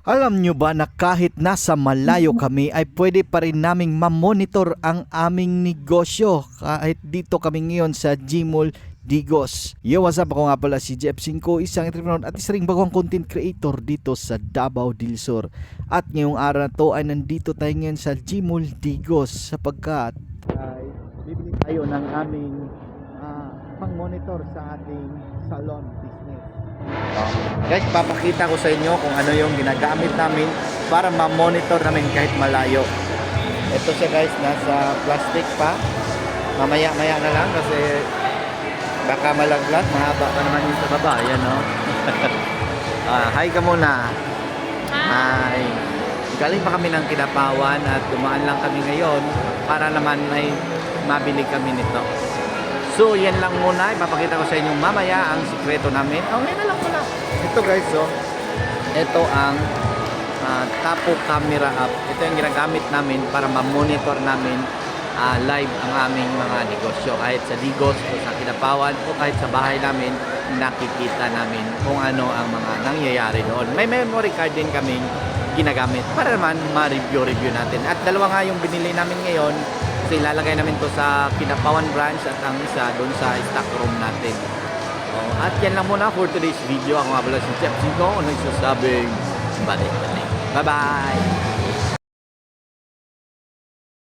Alam nyo ba na kahit nasa malayo kami ay pwede pa rin naming mamonitor ang aming negosyo kahit dito kami ngayon sa Gmall Digos. Yo, what's up? Ako nga pala si Jeff Cinco, isang entrepreneur at isa ring bagong content creator dito sa Davao del Sur. At ngayong araw na to ay nandito tayo ngayon sa Gmall Digos sapagkat ay bibili tayo ng aming pang-monitor sa ating salon business. Guys, papakita ko sa inyo kung ano yung ginagamit namin para ma-monitor namin kahit malayo. Ito siya guys, nasa plastic pa. Mamaya-maya na lang kasi baka malaglag, mahaba pa naman yung sa baba. Ayan o. Hi ka muna. Hi. Galing pa kami ng Kinapawan at dumaan lang kami ngayon para naman may mabili kami nito. So, yan lang muna. Ipapakita ko sa inyo mamaya ang sikreto namin. Okay na lang pala. Ito guys, so. Ito ang Tapo Camera app. Ito yung ginagamit namin para ma-monitor namin live ang aming mga negosyo. Kahit sa Digos o sa Kinapawan o kahit sa bahay namin, nakikita namin kung ano ang mga nangyayari doon. May memory card din kaming ginagamit para naman ma-review natin. At dalawa nga yung binili namin ngayon. So, ilalagay namin to sa Kinapawan branch at ang isa doon sa stock room natin. At yan lang muna for today's video. Ako nga pala si Jeff Cinco, nagsasabing balik. Bye-bye!